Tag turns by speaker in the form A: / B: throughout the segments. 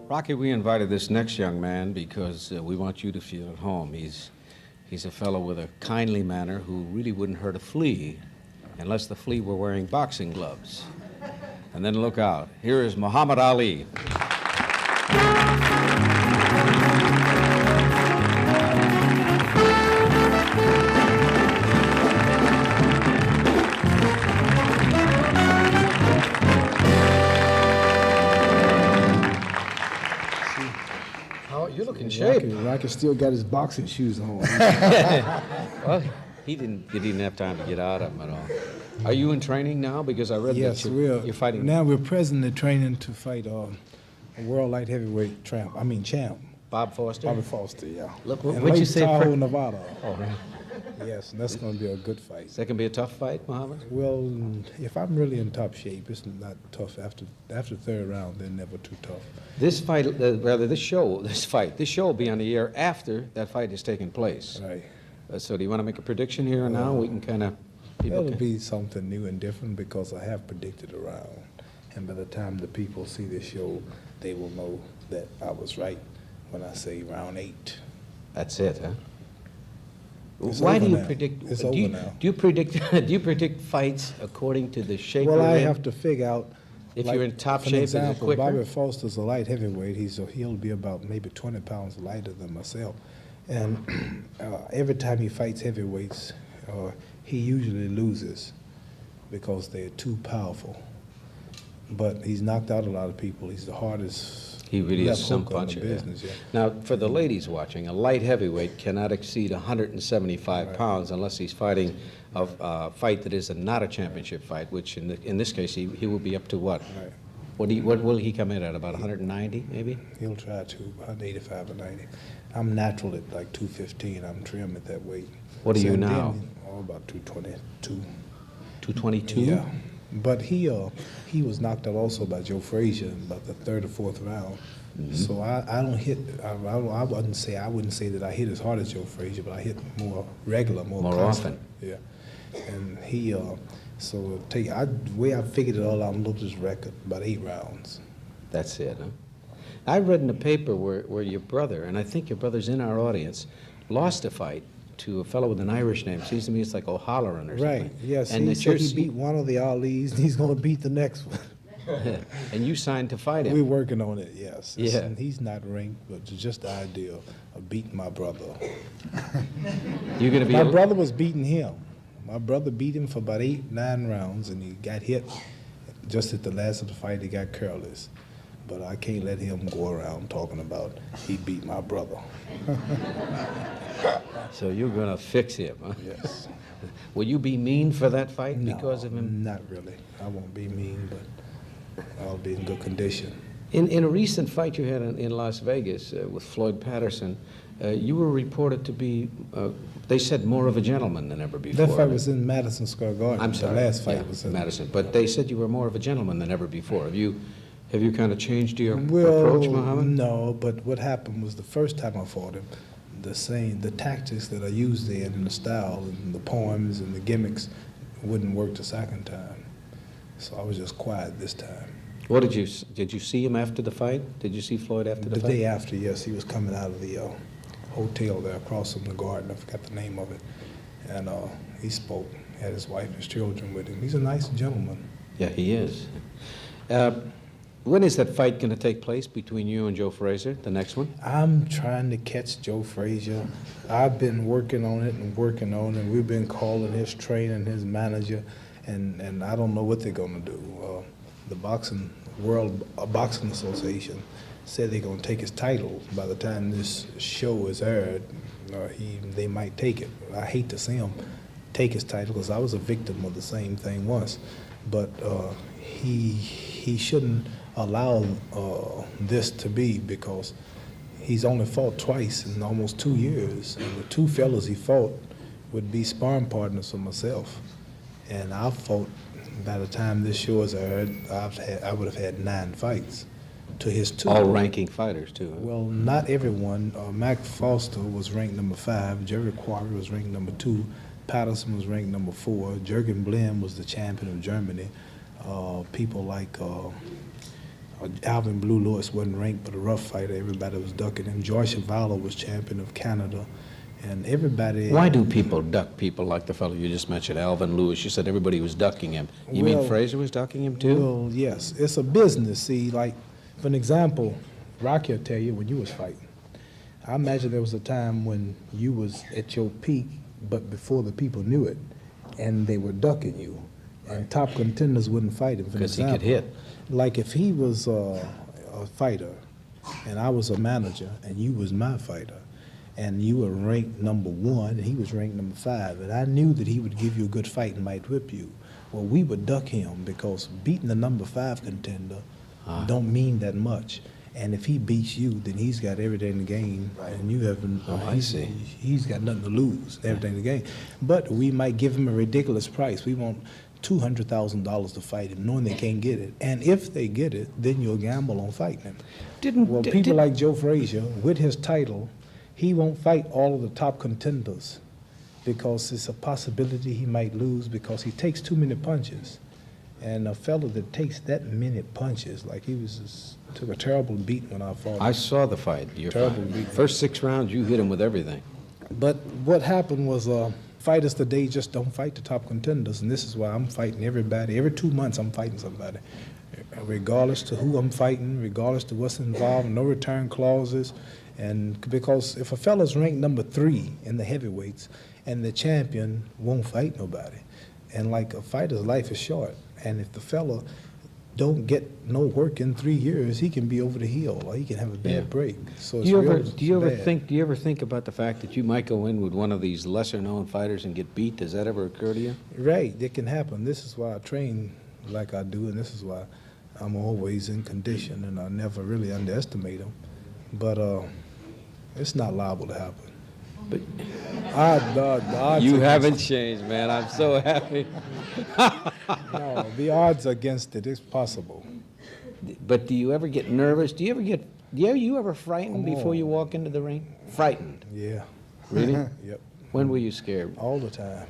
A: Rocky, we invited this next young man because we want you to feel at home. He's a fellow with a kindly manner who really wouldn't hurt a flea unless the flea were wearing boxing gloves. And then look out. Here is Muhammad Ali. You look in shape.
B: Rocky still got his boxing shoes on.
A: Well, he didn't have time to get out of them at all. Are you in training now? Because I read that you're fighting.
B: Now we're presently training to fight a world light heavyweight champ.
A: Bob Foster?
B: Bobby Foster, yeah.
A: Look,
B: in
A: what'd you
B: Lake
A: say?
B: Tahoe, Nevada.
A: Oh, right.
B: Yes, and that's going to be a good fight.
A: Is that going to be a tough fight, Muhammad?
B: Well, if I'm really in top shape, it's not tough. After the third round, they're never too tough.
A: This fight, this show will be on the air after that fight has taken place.
B: Right.
A: So do you want to make a prediction here or now? We can kind of...
B: It'll be something new and different because I have predicted a round. And by the time the people see this show, they will know that I was right when I say round 8.
A: That's it, huh?
B: It's
A: Why
B: over
A: do you
B: now.
A: predict?
B: It's
A: do
B: over
A: you,
B: now.
A: Do you predict? Do you predict fights according to the shape?
B: Well, I
A: you're
B: have to figure out.
A: If
B: like,
A: you're in top
B: for
A: shape,
B: example,
A: is it quicker?
B: Bobby Foster's a light heavyweight. He'll be about maybe 20 pounds lighter than myself. And every time he fights heavyweights, he usually loses because they're too powerful. But he's knocked out a lot of people. He's the hardest.
A: He really is some
B: hook on the
A: puncher.
B: business, yeah.
A: Now, for the ladies watching, a light heavyweight cannot exceed 175 pounds unless he's fighting a fight that is not a championship fight, which in this case he will be up to what?
B: Right.
A: What will he come in at? About 190, maybe?
B: He'll try to 185 or 90. I'm natural at like 215. I'm trim at that weight.
A: What are you now?
B: About 222.
A: 222?
B: Yeah. But he was knocked out also by Joe Frazier in about the third or fourth round. Mm-hmm. So I don't hit. I wouldn't say that I hit as hard as Joe Frazier, but I hit more regular, more constant.
A: Often.
B: Yeah. And he the way I figured it all out, I'm looking at his record about 8 rounds.
A: That's it, huh? I read in the paper where your brother, and I think your brother's in our audience, lost a fight to a fellow with an Irish name. Seems to me it's like O'Halloran or something.
B: Right, yes.
A: And
B: he said he beat one of the Alis, and he's going to beat the next one.
A: And you signed to fight him.
B: We're working on it, yes.
A: Yeah.
B: And he's not ranked, but it's just the idea of beating my brother.
A: You're going to be...
B: My brother was beating him. My brother beat him for about 8, 9 rounds, and he got hit just at the last of the fight. He got careless. But I can't let him go around talking about he beat my brother.
A: So you're going to fix him, huh?
B: Yes.
A: Will you be mean for that fight
B: No,
A: because of him?
B: Not really. I won't be mean, but I'll be in good condition.
A: In a recent fight you had in Las Vegas with Floyd Patterson, you were reported to be, they said, more of a gentleman than ever before.
B: That fight was in Madison Square Garden.
A: I'm sorry.
B: The last fight was in
A: Madison. But they said you were more of a gentleman than ever before. Have you kind of changed your approach, Muhammad?
B: No, but what happened was the first time I fought him, the tactics that I used then and the style and the poems and the gimmicks wouldn't work the second time. So I was just quiet this time.
A: What did you see him after the fight? Did you see Floyd after the fight?
B: The day after, yes, he was coming out of the hotel there across from the garden. I forgot the name of it. And he spoke, had his wife and his children with him. He's a nice gentleman.
A: Yeah, he is. When is that fight going to take place between you and Joe Frazier, the next one?
B: I'm trying to catch Joe Frazier. I've been working on it and working on it. We've been calling his trainer and his manager, and I don't know what they're going to do. The World Boxing Association said they're going to take his title. By the time this show is aired, they might take it. I hate to see him take his title because I was a victim of the same thing once. But he shouldn't allow this to be because he's only fought twice in almost 2 years. And the 2 fellas he fought would be sparring partners for myself. And I fought, by the time this show is aired, I would have had 9 fights to his 2.
A: All ranking fighters, too. Huh?
B: Well, not everyone. Mac Foster was ranked number 5. Jerry Quarry was ranked number 2. Patterson was ranked number 4. Jürgen Blem was the champion of Germany. People like Alvin Blue Lewis wasn't ranked, but a rough fighter. Everybody was ducking him. George Chuvalo was champion of Canada. And everybody...
A: Why do people duck people like the fellow you just mentioned, Alvin Lewis? You said everybody was ducking him. You mean Frazier was ducking him too?
B: Well, yes. It's a business. See, like, for an example, Rocky will tell you when you was fighting. I imagine there was a time when you was at your peak, but before the people knew it, and they were ducking you. And top contenders wouldn't fight him.
A: Because he could hit.
B: Like if he was a fighter, and I was a manager, and you was my fighter, and you were ranked #1, and he was ranked #5, and I knew that he would give you a good fight and might whip you. Well, we would duck him because beating the #5 contender don't mean that much. And if he beats you, then he's got everything to gain, and you haven't.
A: I see.
B: He's got nothing to lose, everything to gain. But we might give him a ridiculous price. We want $200,000 to fight him, knowing they can't get it. And if they get it, then you'll gamble on fighting him. People like Joe Frazier, with his title, he won't fight all of the top contenders because it's a possibility he might lose because he takes too many punches. And a fellow that takes that many punches, like took a terrible beating when I fought him.
A: I saw the fight.
B: Terrible beating.
A: First 6 rounds, you hit him with everything.
B: But what happened was fighters today just don't fight the top contenders, and this is why I'm fighting everybody. Every 2 months I'm fighting somebody, regardless to who I'm fighting, regardless to what's involved, no return clauses. And because if a fella's ranked #3 in the heavyweights and the champion won't fight nobody, and like a fighter's life is short, and if the fella don't get no work in 3 years, he can be over the hill or he can have a bad break. So
A: Do you ever think about the fact that you might go in with one of these lesser known fighters and get beat? Does that ever occur to you?
B: Right, it can happen. This is why I train like I do, and this is why I'm always in condition, and I never really underestimate them. But it's not liable to happen.
A: But
B: the odds
A: you haven't changed, man. I'm so happy.
B: No, the odds against it. It's possible.
A: But do you ever get nervous? Do you ever frightened before you walk into the ring? Frightened?
B: Yeah.
A: Really?
B: Yep.
A: When were you scared?
B: All the time.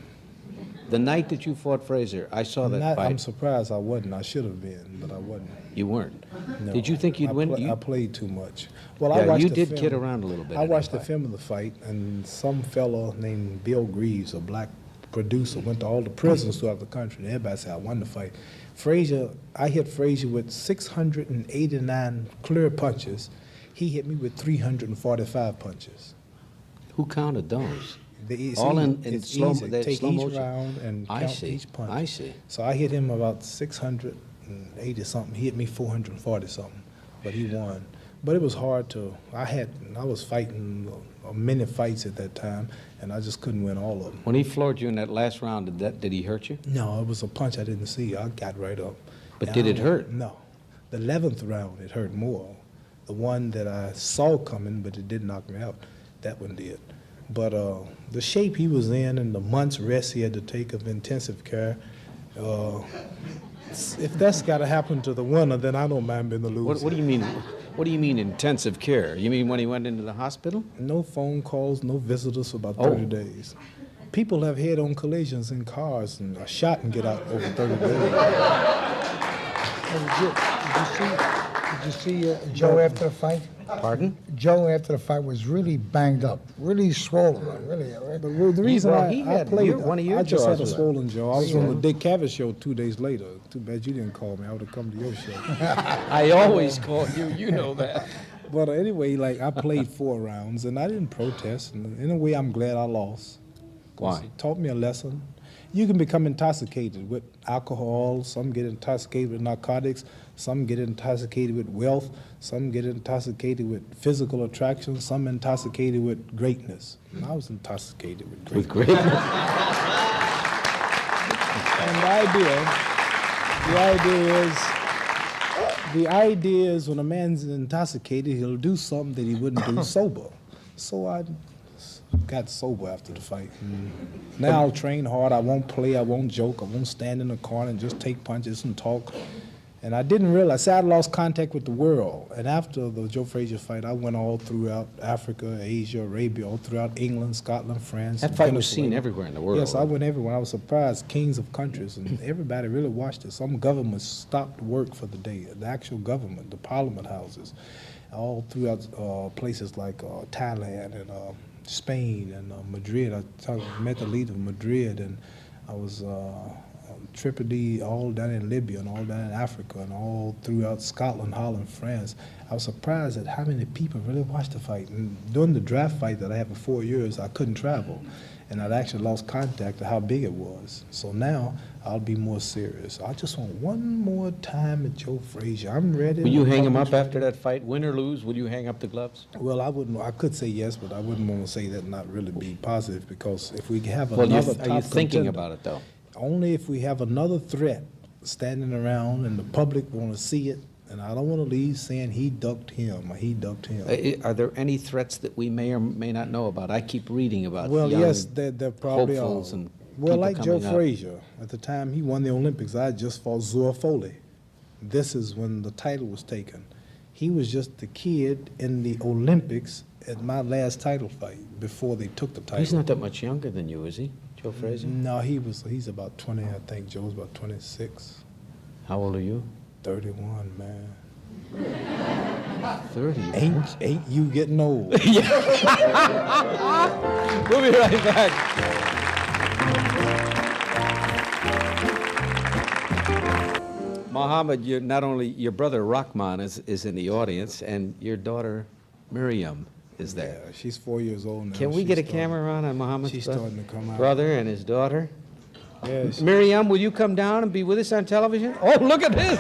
A: The night that you fought Frazier, I saw that fight.
B: I'm surprised I wasn't. I should have been, but I wasn't.
A: You weren't?
B: No.
A: Did you think you'd win?
B: I played too much. Well,
A: yeah,
B: I watched
A: you
B: the
A: did
B: film.
A: kid around a little bit.
B: I watched the film of the fight, and some fellow named Bill Greaves, a black producer, went to all the prisons throughout the country, and everybody said, I won the fight. Frazier, I hit Frazier with 689 clear punches. He hit me with 345 punches.
A: Who counted those?
B: All
A: in slow
B: motion. Take each
A: motion?
B: round and count each punch.
A: I see.
B: So I hit him about 680 something. He hit me 440 something, but he won. But it was hard to. I was fighting many fights at that time, and I just couldn't win all of them.
A: When he floored you in that last round, did he hurt you?
B: No, it was a punch I didn't see. I got right up.
A: But did it hurt?
B: No. The 11th round, it hurt more. The one that I saw coming, but it did knock me out, that one did. But the shape he was in and the months rest he had to take of intensive care, if that's got to happen to the winner, then I don't mind being the loser.
A: What do you mean? What do you mean intensive care? You mean when he went into the hospital?
B: No phone calls, no visitors for about 30 days. People have head-on collisions in cars and are shot and get out over 30 days.
C: Did you see Joe after the fight?
A: Pardon?
C: Joe after the fight was really banged up, really swollen, really. Right?
B: But the reason I played,
A: one of your
B: I just had a
A: jaws
B: swollen jaw. I was on the Dick Cavett show 2 days later. Too bad you didn't call me. I would have come to your show.
A: I always call you. You know that.
B: But anyway, like I played 4 rounds and I didn't protest. And in a way, I'm glad I lost.
A: Why?
B: It taught me a lesson. You can become intoxicated with alcohol. Some get intoxicated with narcotics. Some get intoxicated with wealth. Some get intoxicated with physical attraction. Some intoxicated with greatness. And I was intoxicated with greatness.
A: With greatness.
B: And the idea is when a man's intoxicated, he'll do something that he wouldn't do sober. So I got sober after the fight. Now I'll train hard. I won't play. I won't joke. I won't stand in the corner and just take punches and talk. And I didn't realize, I lost contact with the world. And after the Joe Frazier fight, I went all throughout Africa, Asia, Arabia, all throughout England, Scotland, France.
A: That fight was seen everywhere in the world.
B: Yes, I went everywhere. I was surprised, kings of countries, and everybody really watched it. Some governments stopped work for the day, the actual government, the parliament houses, all throughout places like Thailand and Spain and Madrid. I met the leader of Madrid, and I was Tripoli, all down in Libya and all down in Africa and all throughout Scotland, Holland, France. I was surprised at how many people really watched the fight. And during the draft fight that I had for 4 years, I couldn't travel, and I'd actually lost contact to how big it was. So now I'll be more serious. I just want one more time at Joe Frazier. I'm ready.
A: Will you hang him up after that fight, win or lose? Will you hang up the gloves?
B: Well, I wouldn't. I could say yes, but I wouldn't want to say that and not really be positive, because if we have another top
A: are you thinking
B: contender,
A: about it though?
B: only if we have another threat standing around and the public want to see it, and I don't want to leave saying he ducked him or he ducked him.
A: Are there any threats that we may or may not know about? I keep reading about
B: Well,
A: young
B: yes, there probably are.
A: hopefuls and
B: Well,
A: people
B: like Joe
A: coming up.
B: Frazier, at the time he won the Olympics, I just fought Zora Foley. This is when the title was taken. He was just the kid in the Olympics at my last title fight before they took the title.
A: He's not that much younger than you, is he, Joe Frazier?
B: No, he's about 20, I think. Joe's about 26.
A: How old are you?
B: 31, man.
A: 30.
B: Ain't you getting old?
A: We'll be right back. Mohammed, you're not only your brother Rahman is in the audience, and your daughter Miriam is there.
B: Yeah, she's 4 years old now.
A: Can we
B: She's
A: get a
B: starting-
A: camera on Mohammed's
B: She's starting to come out.
A: brother and his daughter?
B: Yeah,
A: Miriam, will you come down and be with us on television? Oh, look at this!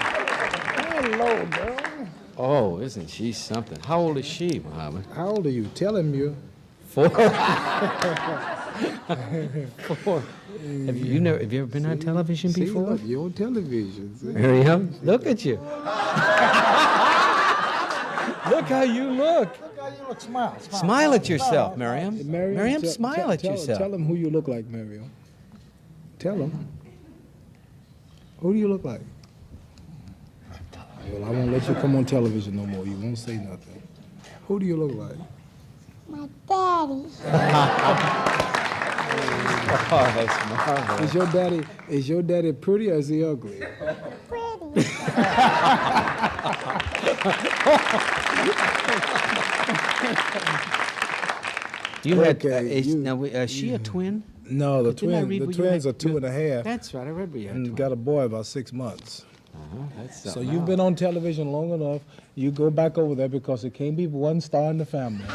C: Hello, girl.
A: Oh, isn't she something? How old is she, Mohammed?
B: How old are you? Tell him you.
A: 4. 4. Have you ever been on television
B: See,
A: before?
B: look, you're on television. See?
A: Miriam, look at you. Look how you look.
C: Look how you look. Smile.
A: Smile at yourself, Miriam.
B: Miriam,
A: Smile at yourself.
B: Tell him who you look like, Miriam. Tell him. Who do you look like? Well, I won't let you come on television no more. You won't say nothing. Who do you look like?
D: My daddy.
A: Oh, that's marvelous.
B: Is your daddy pretty or is he ugly?
D: Pretty.
A: You had,
B: Okay,
A: is she a twin?
B: No, the
A: Didn't I read where you
B: twins
A: had-
B: are 2.5
A: That's right, I read where you had
B: and
A: twins.
B: got a boy about 6 months.
A: That's
B: So
A: something
B: you've
A: else.
B: been on television long enough. You go back over there because it can't be one star in the family.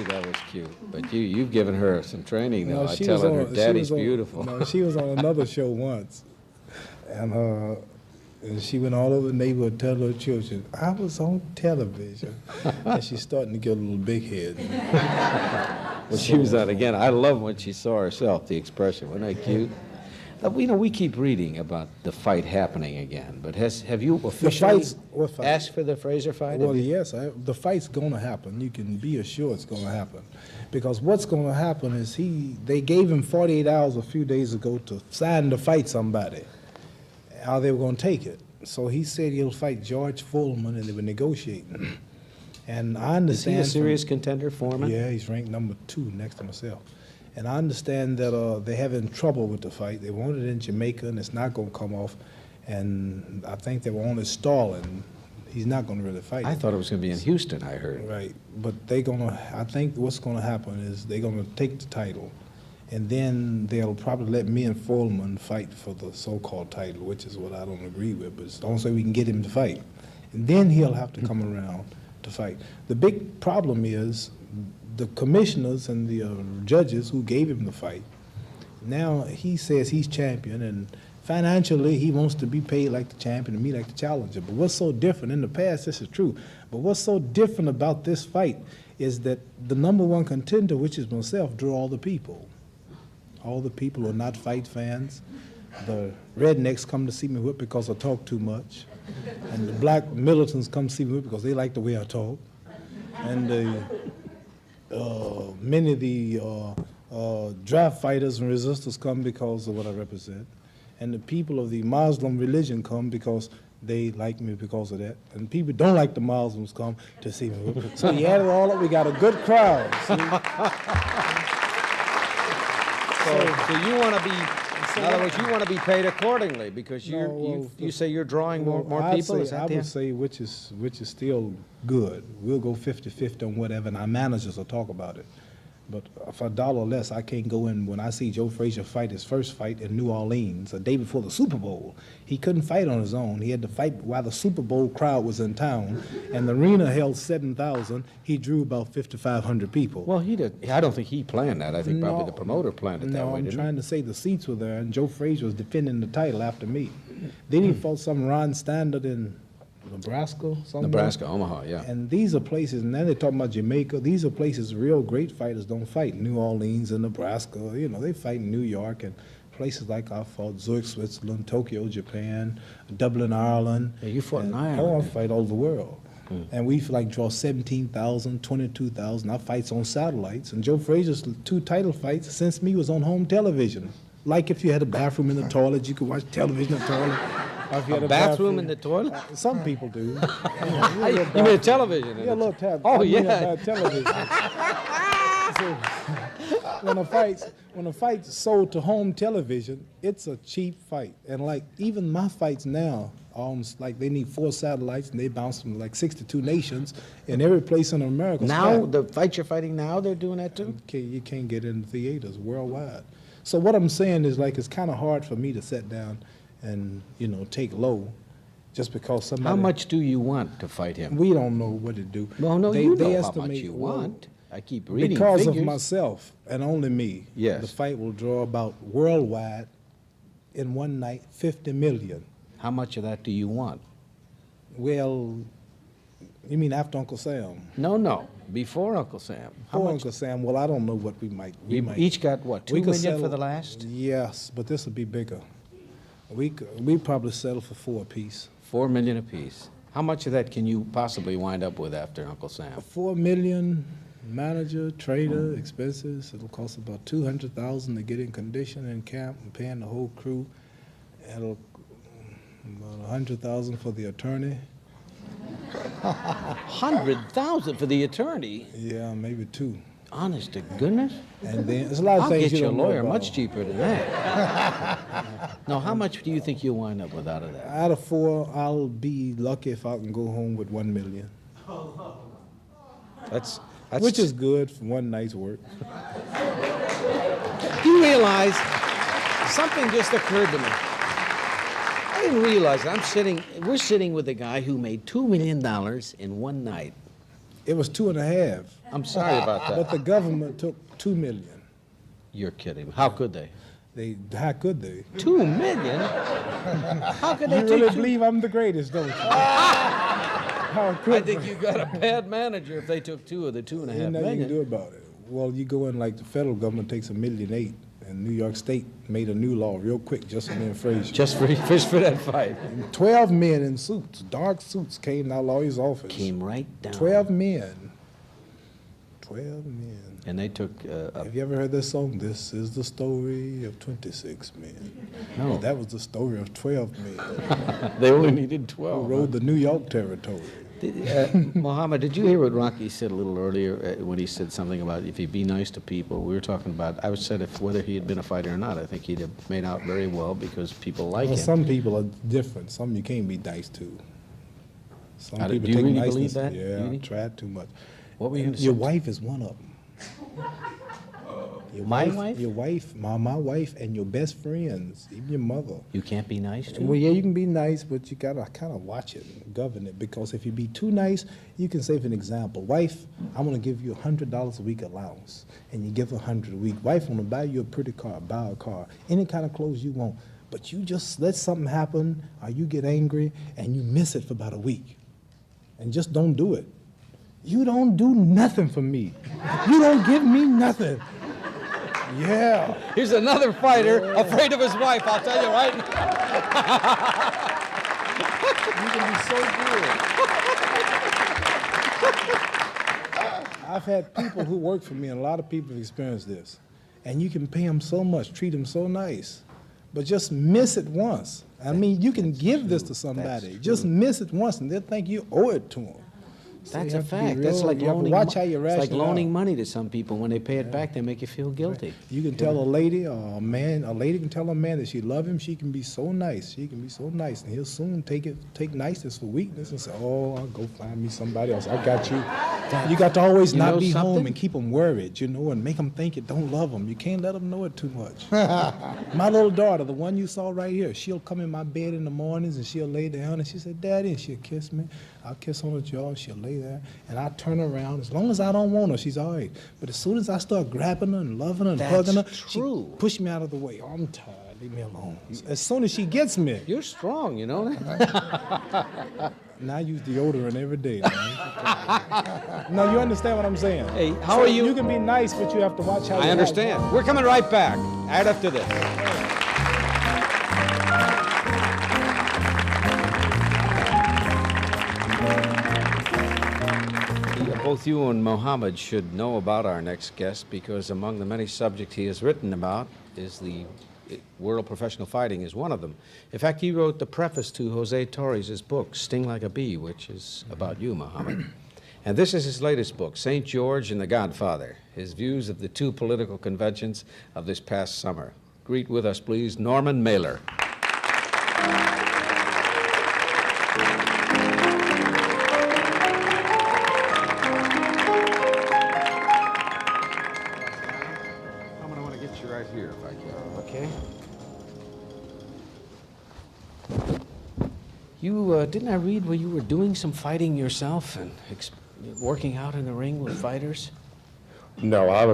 A: That was cute. But you've given her some training, though. I
B: she
A: tell
B: was
A: her her
B: she
A: daddy's
B: was on-
A: beautiful.
B: No, she was on another show once, and she went all over the neighborhood telling her children, "I was on television," and she's starting to get a little big head.
A: Well, she was on again. I love when she saw herself, the expression. Wasn't that cute? We keep reading about the fight happening again, but have you officially
B: what fight?
A: asked for the Frazier fight?
B: Well, yes, the fight's going to happen. You can be assured it's going to happen, because what's going to happen is they gave him 48 hours a few days ago to sign to fight somebody. How they were going to take it. So he said he'll fight George Foreman, and they were negotiating. And I
A: Is
B: understand.
A: he a serious contender, Foreman?
B: Yeah, he's ranked number 2 next to myself. And I understand that they're having trouble with the fight. They wanted it in Jamaica, and it's not going to come off. And I think they were only stalling. He's not going to really fight.
A: I thought it was going to be in Houston, I heard.
B: Right, but I think what's going to happen is they're going to take the title, and then they'll probably let me and Foreman fight for the so-called title, which is what I don't agree with, but it's the only way we can get him to fight. And then he'll have to come around to fight. The big problem is the commissioners and the judges who gave him the fight. Now he says he's champion, and financially he wants to be paid like the champion and me like the challenger. But what's so different, in the past this is true, but what's so different about this fight is that the number 1 contender, which is myself, drew all the people. All the people who are not fight fans, the rednecks come to see me whip because I talk too much. And the black militants come see me whip because they like the way I talk. And many of the draft fighters and resistors come because of what I represent. And the people of the Muslim religion come because they like me because of that. And people who don't like the Muslims come to see me whip. So you add it all up, we got a good crowd.
A: So you want to be, in other words, you want to be paid accordingly because you say you're drawing more people?
B: I would say which is still good. We'll go 50-50 on whatever, and our managers will talk about it. But for a dollar less, I can't go in. When I see Joe Frazier fight his first fight in New Orleans, a day before the Super Bowl, he couldn't fight on his own. He had to fight while the Super Bowl crowd was in town, and the arena held 7,000. He drew about 5,500 people.
A: Well, he did. I don't think he planned that. I think probably the promoter planned it that way,
B: I'm
A: didn't
B: trying to say the seats were there, and Joe Frazier was defending the title after me. Then he fought some Ron Standard in Nebraska, somewhere.
A: Nebraska, Omaha, yeah.
B: And these are places, and then they're talking about Jamaica. These are places real great fighters don't fight. New Orleans and Nebraska, you know, they fight in New York and places like I fought, Zurich, Switzerland, Tokyo, Japan, Dublin, Ireland.
A: Yeah, you fought in
B: I
A: Ireland.
B: want to fight all over the world. And we like draw 17,000, 22,000. Our fights on satellites. And Joe Frazier's 2 title fights since me was on home television. Like if you had a bathroom in the toilet, you could watch television in the toilet. Or if you had
A: A bathroom in the toilet?
B: Some people do.
A: You mean a television?
B: Yeah, a little tab.
A: Oh,
B: I mean,
A: yeah.
B: television. So, when a fight's sold to home television, it's a cheap fight. And like even my fights now, almost like they need 4 satellites and they bounce from like 62 nations in every place in America.
A: Now, the fight you're fighting now, they're doing that too?
B: Okay, you can't get in theaters worldwide. So what I'm saying is like it's kind of hard for me to sit down and, you know, take low just because somebody...
A: How much do you want to fight him?
B: We don't know what to do.
A: Well, no, you know how much you want. I keep reading
B: because
A: figures.
B: of myself and only me.
A: Yes.
B: The fight will draw about worldwide in one night 50 million.
A: How much of that do you want?
B: Well, you mean after Uncle Sam?
A: No, before Uncle Sam. How
B: Before
A: much?
B: Uncle Sam, well, I don't know what we might.
A: We each got what, $2
B: we could
A: million for
B: settle-
A: the last?
B: Yes, but this would be bigger. We probably settle for 4 apiece.
A: $4 million apiece. How much of that can you possibly wind up with after Uncle Sam?
B: 4 million, manager, trader, expenses. It'll cost about 200,000 to get in condition in camp and paying the whole crew. It'll about 100,000 for the attorney.
A: 100,000 for the attorney?
B: Yeah, maybe 2.
A: Honest to goodness?
B: And then there's a lot of
A: I'll
B: things
A: get
B: you
A: you a
B: don't know
A: lawyer
B: about.
A: much cheaper than that. No, how much do you think you'll wind up with out of that?
B: Out of 4, I'll be lucky if I can go home with 1 million.
A: That's
B: Which is good for one night's work.
A: You realize something just occurred to me. I didn't realize it. We're sitting with a guy who made $2 million in one night.
B: It was 2.5.
A: I'm sorry about that.
B: But the government took 2 million.
A: You're kidding. How could they?
B: How could they?
A: 2 million? How could they
B: You
A: take
B: really
A: 2
B: believe I'm the greatest, don't you? How could
A: I think you got a bad manager if they took 2 of the 2.5
B: Ain't nothing you can do
A: million.
B: about it. Well, you go in like the federal government takes $1.8 million, and New York State made a new law real quick just for me and Frazier.
A: Just for that fight.
B: 12 men in suits, dark suits, came to our lawyer's office.
A: Came right down.
B: 12 men. 12 men.
A: And they took
B: Have you ever heard this song? This is the story of 26 men.
A: No.
B: That was the story of 12 men
A: they only needed
B: who
A: 12.
B: rode the New York territory.
A: Mohammed, did you hear what Rocky said a little earlier when he said something about if he'd be nice to people? We were talking about, I said if whether he had been a fighter or not, I think he'd have made out very well because people like
B: Well,
A: him.
B: some people are different. Some you can't be nice to. Some
A: Do
B: people
A: you
B: take
A: really
B: niceness.
A: believe that?
B: Yeah,
A: Really?
B: I tried too much.
A: What were you going to say?
B: Your wife is one of them.
A: My wife?
B: Your wife, my wife, and your best friends, even your mother.
A: You can't be nice to
B: Well,
A: him?
B: yeah, you can be nice, but you gotta kind of watch it and govern it, because if you be too nice, you can say, for an example, wife, I'm gonna give you $100 a week allowance, and you give 100 a week. Wife, I'm gonna buy you a pretty car, buy a car, any kind of clothes you want, but you just let something happen, or you get angry, and you miss it for about a week, and just don't do it. You don't do nothing for me. You don't give me nothing. Yeah.
A: Here's another fighter afraid of his wife, I'll tell you right now.
B: You can be so good. I've had people who work for me, and a lot of people have experienced this. And you can pay them so much, treat them so nice, but just miss it once. I mean, you can give this to somebody. Just miss it once, and they'll think you owe it to them. So
A: That's
B: you
A: a
B: have to be
A: fact. That's
B: real-
A: like
B: you have to
A: loaning.
B: watch how you
A: It's like
B: ration
A: loaning
B: out.
A: money to some people. When they pay it back, they make you feel guilty.
B: You can tell a lady or a man, a lady can tell a man that she love him. She can be so nice. She can be so nice, and he'll soon take niceness for weakness and say, "Oh, I'll go find me somebody else. I got you." You got to always
A: You know
B: not be home
A: something?
B: and keep them worried, and make them think you don't love them. You can't let them know it too much. My little daughter, the one you saw right here, she'll come in my bed in the mornings and she'll lay down and she said, "Daddy," and she'll kiss me. I'll kiss on the jaw and she'll lay there, and I turn around. As long as I don't want her, she's all right. But as soon as I start grabbing her and loving her and
A: That's
B: hugging her,
A: true.
B: she push me out of the way. Oh, I'm tired. Leave me alone. As soon as she gets me,
A: You're strong, you know that?
B: and I use deodorant every day. Man. No, you understand what I'm saying?
A: Hey, how are you?
B: You can be nice, but you have to watch how you
A: I
B: act.
A: understand. We're coming right back right after this. Both you and Mohammed should know about our next guest, because among the many subjects he has written about is the world of professional fighting is one of them. In fact, he wrote the preface to Jose Torres' book, Sting Like a Bee, which is about you, Mohammed. And this is his latest book, St. George and the Godfather, his views of the two political conventions of this past summer. Greet with us, please, Norman Mailer. I'm going to want to get you right here if I can, okay? You, didn't I read where you were doing some fighting yourself and working out in the ring with fighters?
E: No, I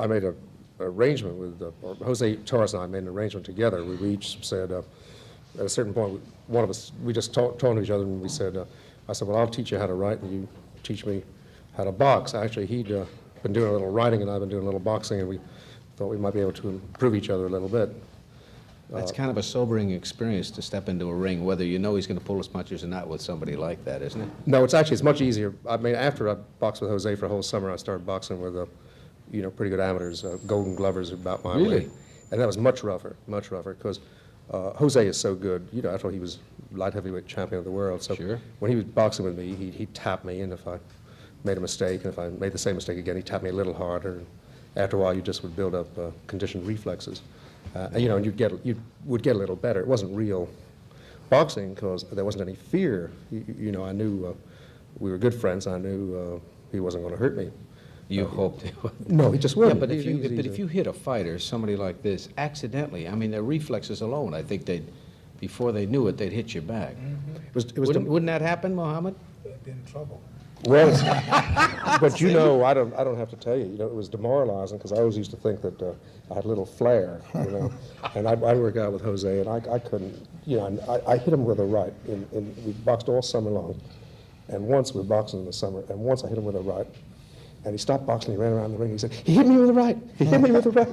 E: made an arrangement with, or Jose Torres and I made an arrangement together. We each said, at a certain point, one of us, we just talked to each other and we said, I said, well, I'll teach you how to write and you teach me how to box. Actually, he'd been doing a little writing and I've been doing a little boxing, and we thought we might be able to improve each other a little bit.
A: That's kind of a sobering experience to step into a ring, whether you know he's going to pull his punches or not with somebody like that, isn't it?
E: No, it's much easier. I mean, after I boxed with Jose for a whole summer, I started boxing with, pretty good amateurs, Golden Glovers about my
A: Really?
E: weight. And that was much rougher, because Jose is so good. After all, he was light heavyweight champion of the world. So
A: Sure.
E: when he was boxing with me, he'd tap me, and if I made a mistake, and if I made the same mistake again, he'd tap me a little harder. And after a while, you just would build up conditioned reflexes. And you would get a little better. It wasn't real boxing because there wasn't any fear. I knew we were good friends. I knew he wasn't going to hurt me.
A: You hoped it would.
E: No, he just
A: Yeah,
E: wouldn't.
A: but if
E: He's
A: you
E: a-
A: hit a fighter, somebody like this, accidentally, I mean, their reflexes alone, I think before they knew it, they'd hit you back.
E: it was
A: Wouldn't that happen, Mohammed?
B: Be in trouble.
E: Well, but I don't have to tell you. It was demoralizing because I always used to think that I had a little flair, and I'd work out with Jose, and I couldn't, I hit him with a right, and we boxed all summer long, and once we were boxing in the summer, and once I hit him with a right, and he stopped boxing, he ran around the ring, he said, "He hit me with a right, he hit me with a right."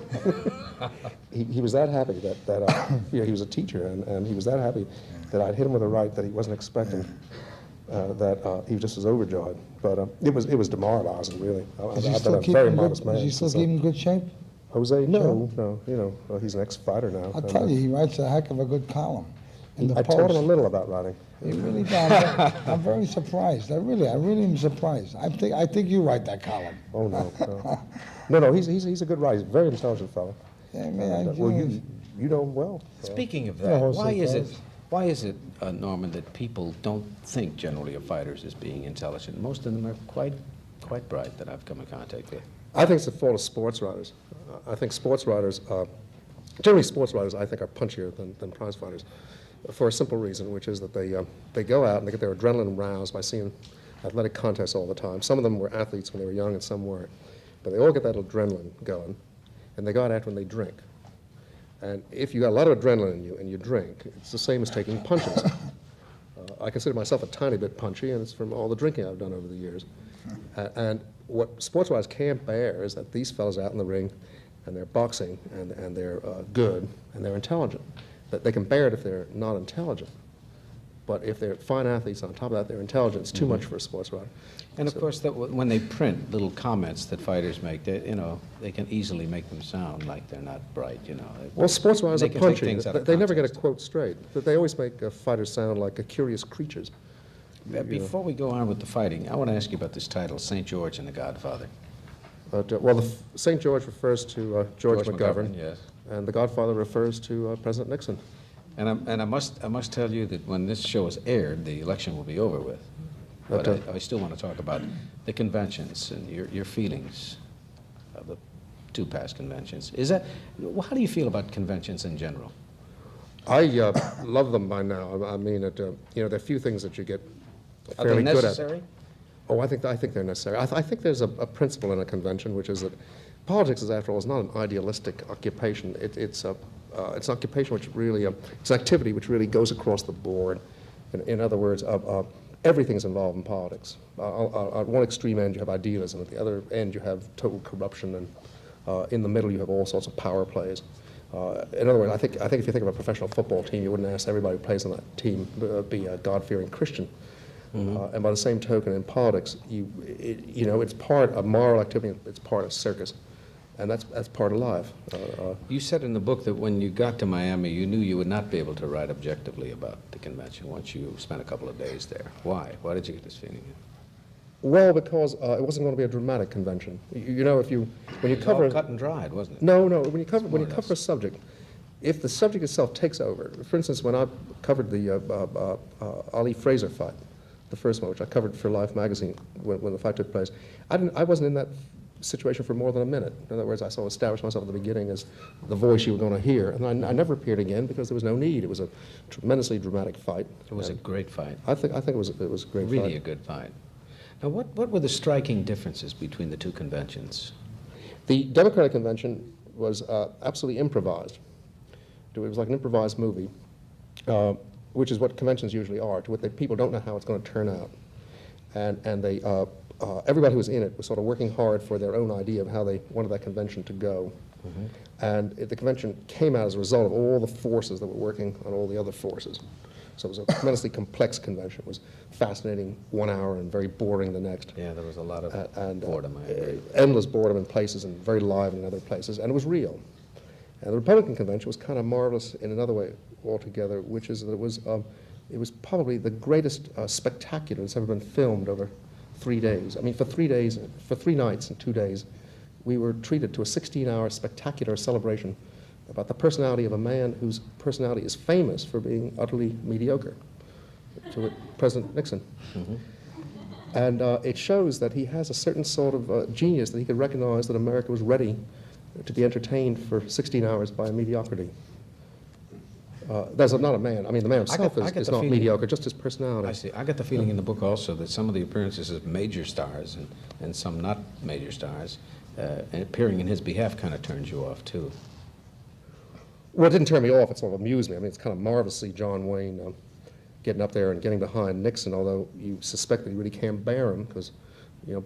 E: He was that happy that he was a teacher, and he was that happy that I'd hit him with a right that he wasn't expecting. That he just was overjoyed, but it was demoralizing, really.
C: Is he
E: I've
C: still
E: been a very
C: keeping
E: modest
C: good?
E: man.
C: Is he still
E: since
C: keeping good shape?
E: Jose? No. He's an ex-fighter now.
C: I'll tell you, he writes a heck of a good column in the
E: I taught him a
C: Post.
E: little about writing.
C: He really does. I'm very surprised. I really am surprised. I think you write that column.
E: Oh no. He's a good writer. He's a very intelligent fellow.
C: Yeah, man.
E: Well, you know him well.
A: Speaking of
C: Yeah,
A: that,
C: Jose
A: why is it, Norman, that people don't think generally of fighters as being intelligent? Most of them are quite bright that I've come in contact with.
E: I think it's the fault of sports writers. I think sports writers, generally sports writers, I think are punchier than prize fighters, for a simple reason, which is that they go out and they get their adrenaline roused by seeing athletic contests all the time. Some of them were athletes when they were young and some weren't. But they all get that adrenaline going, and they go out after when they drink. And if you got a lot of adrenaline in you and you drink, it's the same as taking punches. I consider myself a tiny bit punchy, and it's from all the drinking I've done over the years. And what sports writers can't bear is that these fellas out in the ring, and they're boxing, and they're good, and they're intelligent. That they can bear it if they're not intelligent. But if they're fine athletes, on top of that, they're intelligent. It's too much for a sports writer.
A: And of course, when they print little comments that fighters make, they can easily make them sound like they're not bright.
E: Well, sports writers
A: They
E: are
A: can take
E: punchy.
A: things out of
E: They never get a
A: context.
E: quote straight. But they always make fighters sound like curious creatures.
A: Before we go on with the fighting, I want to ask you about this title, St. George and the Godfather.
E: Well, St. George refers to George McGovern,
A: yes.
E: and the Godfather refers to President Nixon.
A: And I must tell you that when this show is aired, the election will be over with. But I still want to talk about the conventions and your feelings of the two past conventions. How do you feel about conventions in general?
E: I love them by now. I mean, there are few things that you get
A: Are they
E: fairly good at.
A: necessary?
E: Oh, I think they're necessary. I think there's a principle in a convention, which is that politics, after all, is not an idealistic occupation. It's an occupation which really, it's an activity which really goes across the board. In other words, everything's involved in politics. At one extreme end, you have idealism. At the other end, you have total corruption, and in the middle, you have all sorts of power plays. In other words, I think if you think of a professional football team, you wouldn't ask everybody who plays on that team be a God-fearing Christian. And by the same token, in politics, it's part of moral activity. It's part of circus, and that's part of life.
A: You said in the book that when you got to Miami, you knew you would not be able to write objectively about the convention once you spent a couple of days there. Why? Why did you get this feeling?
E: Well, because it wasn't going to be a dramatic convention. When you cover
A: All cut and dried, wasn't it?
E: No, when you cover
A: More or less.
E: a subject, if the subject itself takes over. For instance, when I covered the Ali Frazier fight, the first one, which I covered for Life magazine when the fight took place, I wasn't in that situation for more than a minute. In other words, I sort of established myself at the beginning as the voice you were going to hear, and I never appeared again because there was no need. It was a tremendously dramatic fight.
A: It was a great fight.
E: I think it was a great fight.
A: Really a good fight. Now, what were the striking differences between the two conventions?
E: The Democratic Convention was absolutely improvised. It was like an improvised movie, which is what conventions usually are, to what people don't know how it's going to turn out. And they, everybody who was in it was sort of working hard for their own idea of how they wanted that convention to go. And the convention came out as a result of all the forces that were working on all the other forces. So it was a tremendously complex convention. It was fascinating 1 hour and very boring the next.
A: Yeah, there was a lot of boredom, I agree.
E: Endless boredom in places and very lively in other places, and it was real. And the Republican convention was kind of marvelous in another way altogether, which is that it was probably the greatest spectacular that's ever been filmed over 3 days. I mean, for 3 days, for 3 nights and 2 days, we were treated to a 16-hour spectacular celebration about the personality of a man whose personality is famous for being utterly mediocre, to President Nixon. And it shows that he has a certain sort of genius, that he could recognize that America was ready to be entertained for 16 hours by mediocrity. That's not a man. I mean, the man himself is not mediocre, just his personality.
A: I see. I got the feeling in the book also that some of the appearances of major stars and some not major stars appearing in his behalf kind of turns you off, too.
E: Well, it didn't turn me off. It sort of amused me. I mean, it's kind of marvelous to see John Wayne getting up there and getting behind Nixon, although you suspect that he really can't bear him because,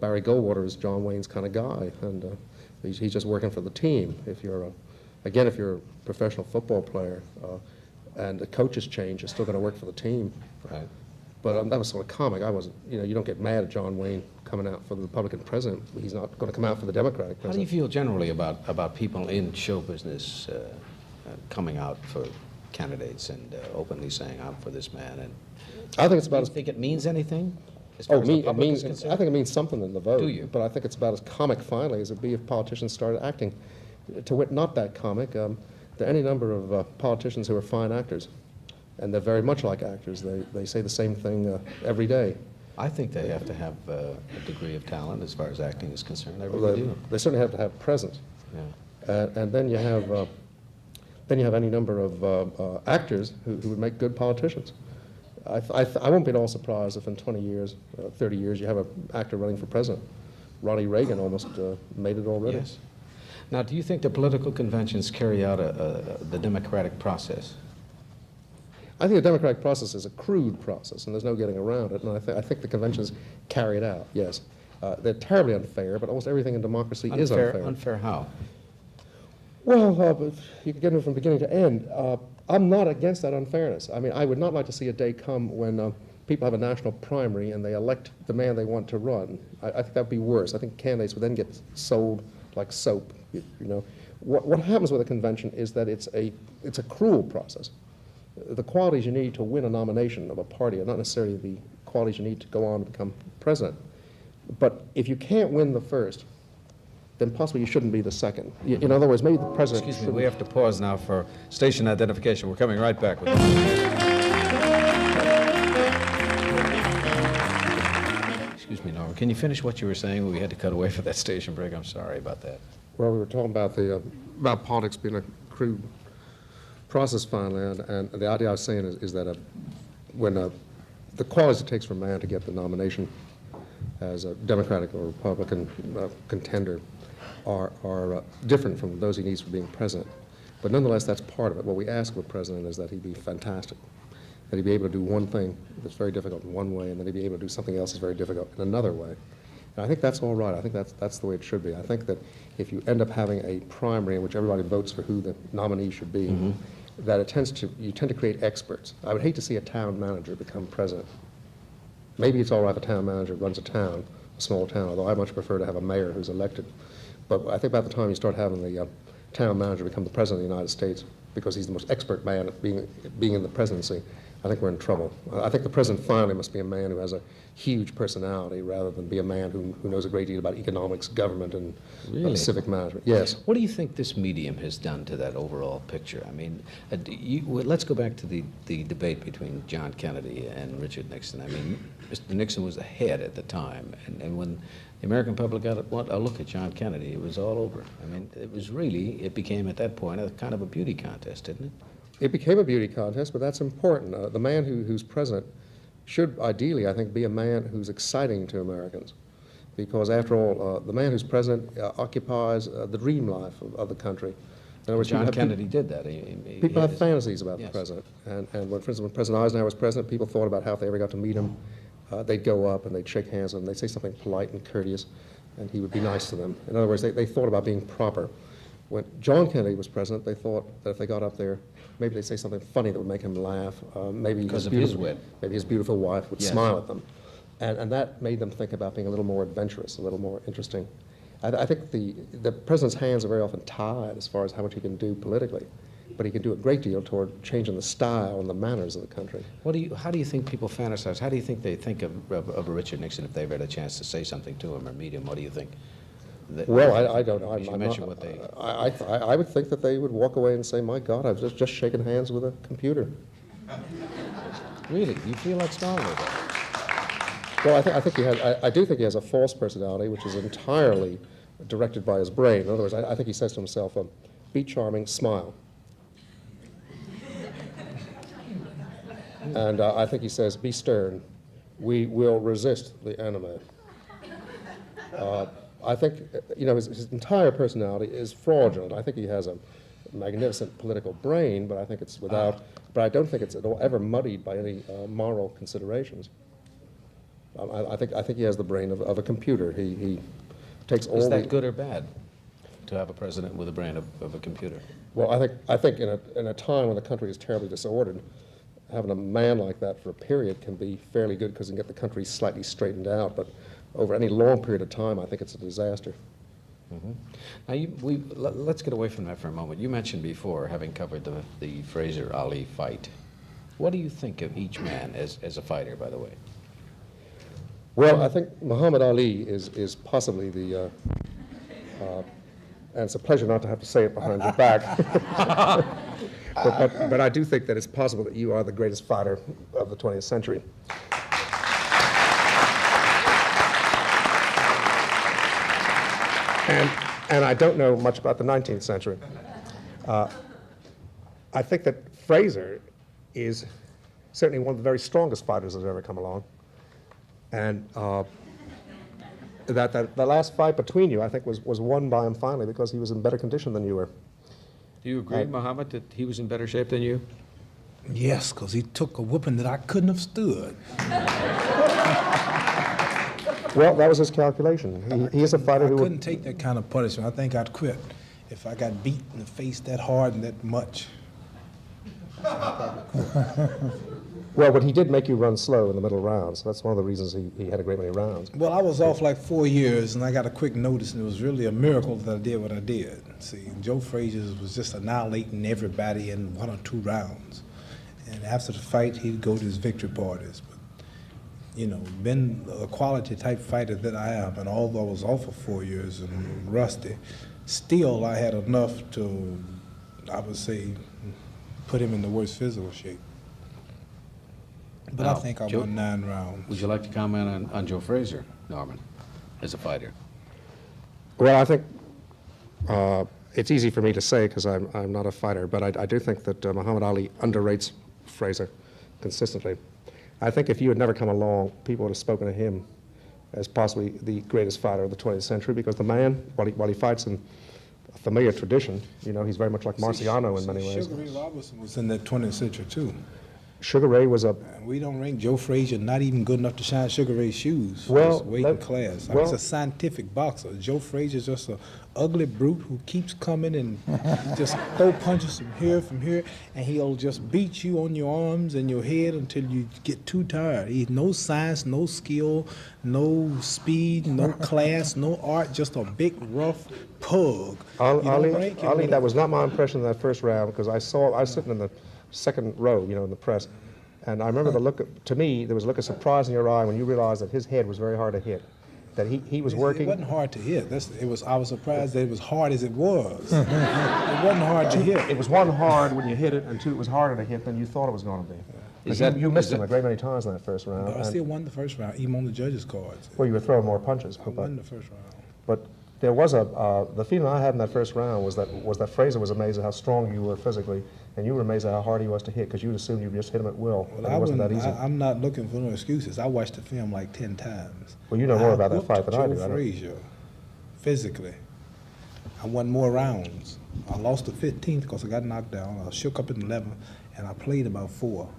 E: Barry Goldwater is John Wayne's kind of guy, and he's just working for the team. If you're a professional football player and the coaches change, you're still going to work for the team.
A: Right.
E: But that was sort of comic. I wasn't, you don't get mad at John Wayne coming out for the Republican president. He's not going to come out for the Democratic
A: How do you
E: president.
A: feel generally about people in show business coming out for candidates and openly saying, I'm for this man? And
E: I think it's about
A: do
E: as
A: you think it means anything? As far
E: Oh,
A: as the
E: me, it
A: public
E: means,
A: is concerned?
E: I think it means something in the vote.
A: Do you?
E: But I think it's about as comic, finally, as it'd be if politicians started acting. To wit, not that comic. There are any number of politicians who are fine actors, and they're very much like actors. They say the same thing every day.
A: I think they have to have a degree of talent as far as acting is concerned. I really do.
E: They certainly have to have presence.
A: Yeah.
E: And then you have any number of actors who would make good politicians. I won't be at all surprised if in 20 years, 30 years, you have an actor running for president. Ronnie Reagan almost made it already.
A: Yes. Now, do you think the political conventions carry out the democratic process?
E: I think the democratic process is a crude process, and there's no getting around it. And I think the conventions carry it out, yes. They're terribly unfair, but almost everything in democracy is unfair.
A: Unfair how?
E: Well, you can get it from beginning to end. I'm not against that unfairness. I mean, I would not like to see a day come when people have a national primary and they elect the man they want to run. I think that would be worse. I think candidates would then get sold like soap. You know, what happens with a convention is that it's a cruel process. The qualities you need to win a nomination of a party are not necessarily the qualities you need to go on to become president. But if you can't win the first, then possibly you shouldn't be the second. In other words, maybe the president.
A: Excuse me, we have to pause now for station identification. We're coming right back with Excuse me, Norman. Can you finish what you were saying? We had to cut away for that station break. I'm sorry about that.
E: Well, we were talking about about politics being a crude process finally, and the idea I was saying is that when the qualities it takes for a man to get the nomination as a Democratic or Republican contender are different from those he needs for being president. But nonetheless, that's part of it. What we ask of a president is that he be fantastic, that he be able to do one thing that's very difficult in one way, and that he be able to do something else that's very difficult in another way. And I think that's all right. I think that's the way it should be. I think that if you end up having a primary in which everybody votes for who the nominee should be, that you tend to create experts. I would hate to see a town manager become president. Maybe it's all right if a town manager runs a town, a small town, although I much prefer to have a mayor who's elected. But I think by the time you start having the town manager become the president of the United States, because he's the most expert man at being in the presidency, I think we're in trouble. I think the president finally must be a man who has a huge personality rather than be a man who knows a great deal about economics, government, and civic management. Yes.
A: What do you think this medium has done to that overall picture? I mean, let's go back to the debate between John Kennedy and Richard Nixon. I mean, Mr. Nixon was ahead at the time, and when the American public got a look at John Kennedy, it was all over. I mean, it became at that point a kind of a beauty contest, didn't it?
E: It became a beauty contest, but that's important. The man who's president should ideally, I think, be a man who's exciting to Americans. Because after all, the man who's president occupies the dream life of the country. In other words,
A: John Kennedy did that.
E: People have fantasies about
A: yes.
E: the president. And when, for instance, when President Eisenhower was president, people thought about how if they ever got to meet him, they'd go up and they'd shake hands with him, they'd say something polite and courteous, and he would be nice to them. In other words, they thought about being proper. When John Kennedy was president, they thought that if they got up there, maybe they'd say something funny that would make him laugh. Maybe
A: because of his wit.
E: Maybe his beautiful wife would
A: yes.
E: smile at them. And that made them think about being a little more adventurous, a little more interesting. I think the president's hands are very often tied as far as how much he can do politically, but he can do a great deal toward changing the style and the manners of the country.
A: How do you think people fantasize? How do you think they think of a Richard Nixon if they've had a chance to say something to him or meet him? What do you think?
E: Well, I don't know. I would think that they would walk away and say, "My God, I've just shaken hands with a computer."
A: Really? You feel that strongly?
E: Well, I do think he has a false personality, which is entirely directed by his brain. In other words, I think he says to himself, "Be charming, smile." And I think he says, "Be stern. We will resist the enemy." I think, his entire personality is fraudulent. I think he has a magnificent political brain, but I think it's but I don't think it's at all ever muddied by any moral considerations. I think he has the brain of a computer. He takes all.
A: Is that good or bad, to have a president with a brain of a computer?
E: Well, I think in a time when the country is terribly disordered, having a man like that for a period can be fairly good because it can get the country slightly straightened out. But over any long period of time, I think it's a disaster.
A: Mm-hmm. Now, let's get away from that for a moment. You mentioned before, having covered the Frazier-Ali fight. What do you think of each man as a fighter, by the way?
E: Well, I think Muhammad Ali is possibly the, and it's a pleasure not to have to say it behind your back, but I do think that it's possible that you are the greatest fighter of the 20th century. And I don't know much about the 19th century. I think that Frazier is certainly one of the very strongest fighters that has ever come along. And that the last fight between you, I think, was won by him finally because he was in better condition than you were.
A: Do you agree, Muhammad, that he was in better shape than you?
B: Yes, because he took a whooping that I couldn't have stood.
E: Well, that was his calculation. He is a fighter
B: I
E: who would...
B: couldn't take that kind of punishment. I think I'd quit if I got beat in the face that hard and that much.
E: Well, but he did make you run slow in the middle rounds. That's one of the reasons he had a great many rounds.
B: Well, I was off like 4 years, and I got a quick notice, and it was really a miracle that I did what I did. See, Joe Frazier was just annihilating everybody in 1 or 2 rounds. And after the fight, he'd go to his victory parties. But, you know, being a quality type fighter that I am, and although I was off for 4 years and rusty, still I had enough to, I would say, put him in the worst physical shape. But
A: Now,
B: I think I
A: Joe,
B: won 9 rounds.
A: Would you like to comment on Joe Frazier, Norman, as a fighter?
E: Well, I think it's easy for me to say because I'm not a fighter, but I do think that Muhammad Ali underrates Frazier consistently. I think if you had never come along, people would have spoken of him as possibly the greatest fighter of the 20th century because the man, while he fights in a familiar tradition, you know, he's very much like Marciano in many ways.
B: Sugar Ray Robinson was in that 20th century, too.
E: Sugar Ray was a...
B: And we don't rank Joe Frazier not even good enough to shine Sugar Ray's shoes.
E: Well,
B: His weight and class. I mean,
E: well-
B: he's a scientific boxer. Joe Frazier's just an ugly brute who keeps coming and just throw punches from here, and he'll just beat you on your arms and your head until you get too tired. He's no science, no skill, no speed, no class, no art, just a big, rough pug. You don't rank him
E: Ali,
B: with-
E: that was not my impression in that first round because I was sitting in the second row, you know, in the press, and I remember the look, to me, there was a look of surprise in your eye when you realized that his head was very hard to hit, that he was working.
B: It wasn't hard to hit. I was surprised that it was hard as it was. It wasn't hard to hit.
E: It was one, hard when you hit it, and two, it was harder to hit than you thought it was going to be. You missed him a great many times in that first round.
B: But I
E: and-
B: still won the first round, even on the judges' cards.
E: well, you were throwing more punches.
B: I won the first round.
E: But there was the feeling I had in that first round was that Frazier was amazed at how strong you were physically, and you were amazed at how hard he was to hit because you assumed you just hit him at will.
B: Well,
E: and it wasn't that easy.
B: I'm not looking for no excuses. I watched the film like 10 times.
E: Well, you know more about that
B: whooped
E: fight than I do.
B: Joe
E: I don't-
B: Frazier, physically. I won more rounds. I lost the 15th because I got knocked down. I shook up in 11th, and I played about 4.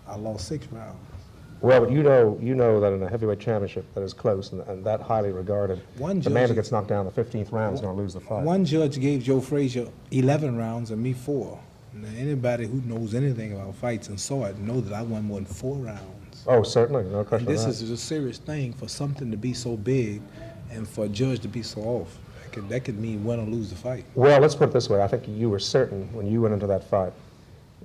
B: I lost 6 rounds.
E: Well, but you know that in a heavyweight championship that is close and that highly regarded,
B: One
E: the man
B: judge-
E: that gets knocked down in the 15th round is going to lose the fight.
B: One judge gave Joe Frazier 11 rounds and me 4. Now, anybody who knows anything about fights and saw it know that I won more than 4 rounds.
E: Oh, certainly, no
B: And
E: question
B: this
E: about that.
B: is a serious thing for something to be so big and for a judge to be so off. That could mean win or lose the fight.
E: Well, let's put it this way. I think you were certain when you went into that fight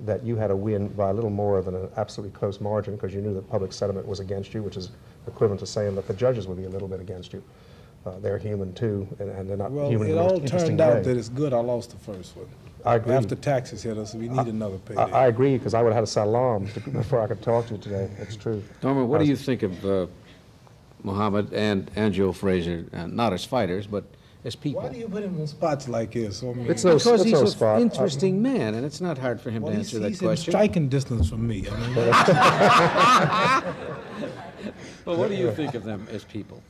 E: that you had a win by a little more than an absolutely close margin because you knew that public sentiment was against you, which is equivalent to saying that the judges would be a little bit against you. They're human too, and they're not
B: Well,
E: human in
B: it
E: the most
B: all
E: interesting
B: turned out
E: way.
B: that it's good I lost the first one.
E: I agree.
B: After taxes hit us, we need another payday.
E: I agree because I would have had a salam before I could talk to you today. It's true.
A: Norman, what do you think of Muhammad and Joe Frazier, not as fighters, but as people?
B: Why do you put him in spots like this? I mean,
E: It's no
A: Because he's an
E: spot.
A: interesting man, and it's not hard for him
B: well,
A: to
B: he's,
A: answer that
B: he's in
A: question.
B: striking distance from me. I mean,
A: Well, what do you think of them as people?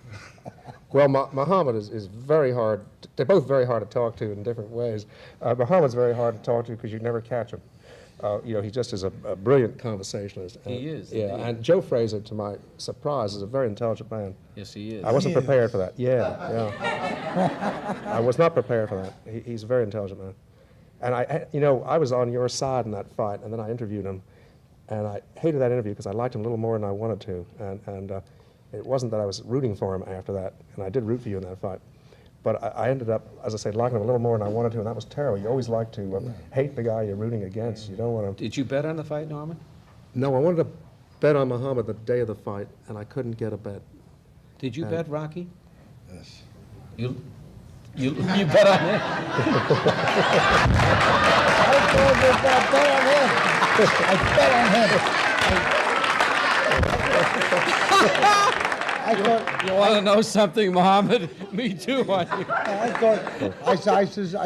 E: Well, Muhammad is very hard. They're both very hard to talk to in different ways. Muhammad's very hard to talk to because you never catch him. You know, he just is a brilliant conversationalist.
A: He is,
E: Yeah,
A: indeed.
E: and Joe Frazier, to my surprise, is a very intelligent man.
A: Yes, he is.
E: I wasn't
B: He
E: prepared for that. Yeah. I was not prepared for that. He's a very intelligent man. And you know, I was on your side in that fight, and then I interviewed him, and I hated that interview because I liked him a little more than I wanted to. And it wasn't that I was rooting for him after that, and I did root for you in that fight. But I ended up, as I said, liking him a little more than I wanted to, and that was terrible. You always like to hate the guy you're rooting against. You don't want to.
A: Did you bet on the fight, Norman?
E: No, I wanted to bet on Muhammad the day of the fight, and I couldn't get a bet.
A: Did you bet Rocky? Yes. You bet on him? You want to know something, Muhammad? Me too.
C: I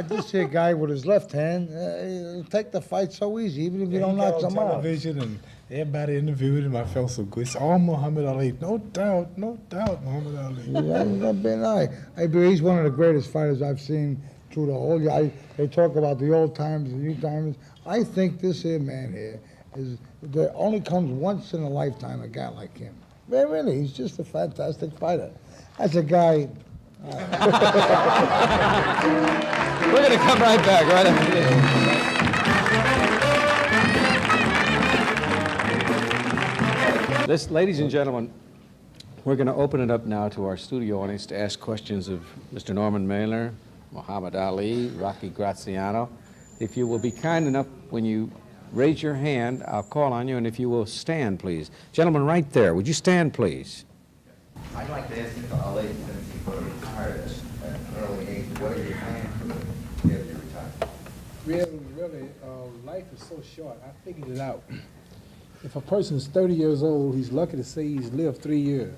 C: just see a guy with his left hand he'll take the fight so easy, even if you don't knock
B: on
C: him out.
B: television and everybody interviewed him. I felt so good. It's all Muhammad Ali. No doubt, Muhammad Ali.
C: Yeah, he's not been I believe he's one of the greatest fighters I've seen through the whole year. They talk about the old times, the new times. I think this here man here there only comes once in a lifetime, a guy like him. Really, he's just a fantastic fighter. That's a guy.
A: We're going to come right back, right after this. Ladies and gentlemen, we're going to open it up now to our studio audience to ask questions of Mr. Norman Mailer, Muhammad Ali, Rocky Graziano. If you will be kind enough, when you raise your hand, I'll call on you, and if you will stand, please. Gentlemen, right there, would you stand, please?
F: I'd like to ask you, Ali, since you were retired at an early age, what are your plans for after you retire?
B: Really, life is so short. I figured it out. If a person is 30 years old, he's lucky to say he's lived 3 years.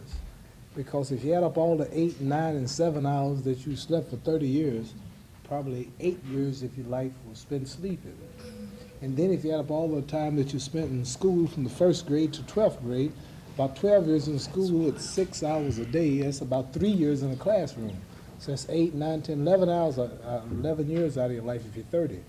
B: Because if you add up all the 8, 9, and 7 hours that you slept for 30 years, probably 8 years of your life was spent sleeping. And then if you add up all the time that you spent in school from the 1st grade to 12th grade, about 12 years in school at 6 hours a day, that's about 3 years in a classroom. So that's 8, 9, 10, 11 hours, 11 years out of your life if you're 30.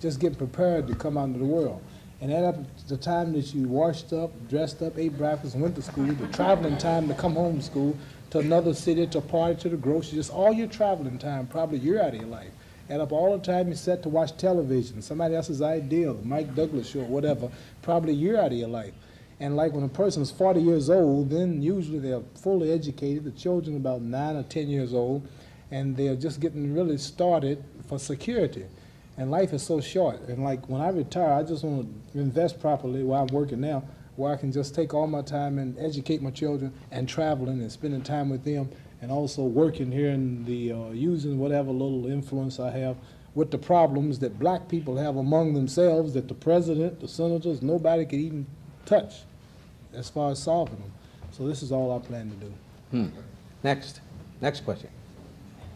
B: Just getting prepared to come out into the world. And add up the time that you washed up, dressed up, ate breakfast, and went to school, the traveling time to come home from school, to another city, to a party, to the grocery, just all your traveling time, probably a year out of your life. Add up all the time you set to watch television, somebody else's idea, the Mike Douglas show, whatever, probably a year out of your life. And like when a person is 40 years old, then usually they're fully educated, the children about 9 or 10 years old, and they're just getting really started for security. And life is so short. And like when I retire, I just want to invest properly while I'm working now, where I can just take all my time and educate my children and traveling and spending time with them, and also working here in the, using whatever little influence I have with the problems that black people have among themselves that the president, the senators, nobody could even touch as far as solving them. So this is all I plan to do.
A: Next question.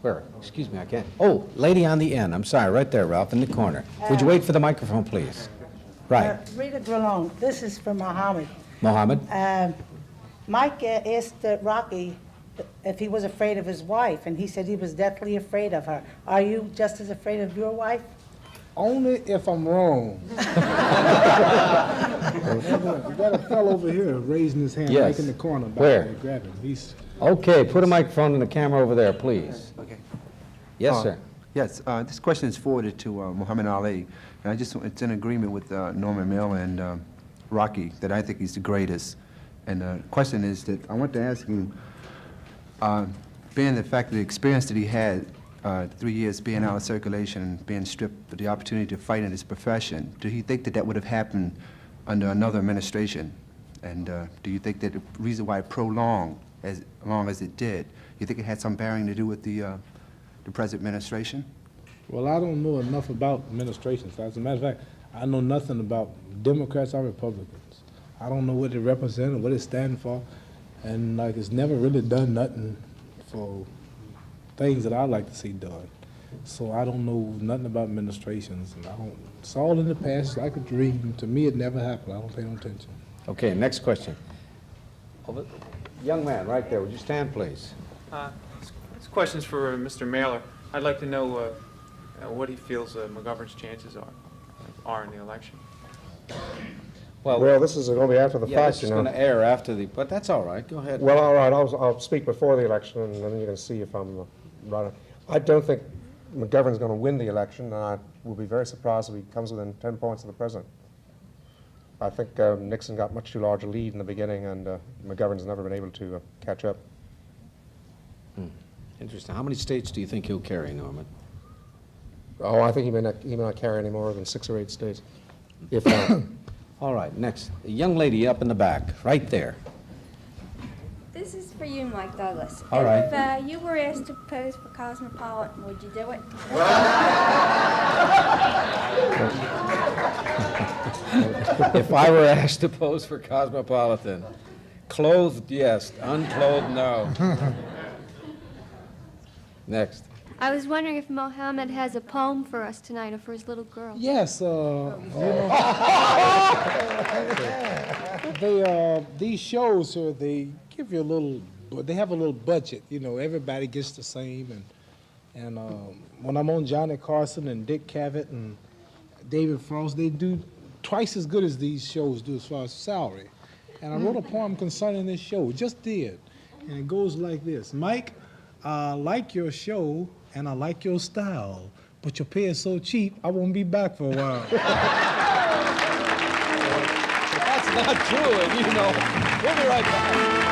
A: Where? Excuse me, I can't. Oh, lady on the end. I'm sorry, right there, Ralph, in the corner. Would you wait for the microphone, please? Right.
G: Rita Grillon, this is for Muhammad.
A: Mohammed?
G: Mike asked Rocky if he was afraid of his wife, and he said he was deathly afraid of her. Are you just as afraid of your wife?
B: Only if I'm wrong. We got a fellow over here raising his hand,
A: Yes.
B: right in the corner. Back
A: Where?
B: there, grab him. He's
A: Okay, put a microphone in the camera over there, please.
F: Okay.
A: Yes, sir.
F: Yes, this question is forwarded to Muhammad Ali, and it's in agreement with Norman Mailer and Rocky that I think he's the greatest. And the question is that I want to ask him, being the fact of the experience that he had, 3 years being out of circulation and being stripped of the opportunity to fight in his profession, do you think that that would have happened under another administration? And do you think that the reason why it prolonged as long as it did, you think it had some bearing to do with the present administration?
B: Well, I don't know enough about administrations. As a matter of fact, I know nothing about Democrats or Republicans. I don't know what they represent or what they stand for, and like it's never really done nothing for things that I'd like to see done. So I don't know nothing about administrations, and it's all in the past. It's like a dream. To me, it never happened. I don't pay no attention.
A: Okay, next question. Young man, right there. Would you stand, please?
H: This question's for Mr. Mailer. I'd like to know what he feels McGovern's chances are in the election.
E: Well, this is going to be after the
A: Yeah,
E: fact,
A: this
E: you
A: is
E: know.
A: going to air after the, but that's all right. Go ahead.
E: Well, all right, I'll speak before the election, and then you can see if I'm right. I don't think McGovern's going to win the election, and I will be very surprised if he comes within 10 points of the president. I think Nixon got much too large a lead in the beginning, and McGovern's never been able to catch up.
A: Interesting. How many states do you think he'll carry, Norman?
E: Oh, I think he may not carry any more than 6 or 8 states, if not.
A: All right, next. The young lady up in the back, right there.
I: This is for you, Mike Douglas.
A: All right.
I: If you were asked to pose for Cosmopolitan, would you do it?
A: If I were asked to pose for Cosmopolitan, clothed, yes. Unclothed, no. Next.
J: I was wondering if Mohammed has a poem for us tonight or for his little girl.
B: Yes, these shows here, they give you a little, they have a little budget, you know, everybody gets the same, and when I'm on Johnny Carson and Dick Cavett and David Frost, they do twice as good as these shows do as far as salary. And I wrote a poem concerning this show, just did. And it goes like this. Mike, I like your show and I like your style, but your pay is so cheap, I won't be back for a while.
A: That's not true, and you know. We'll be right back.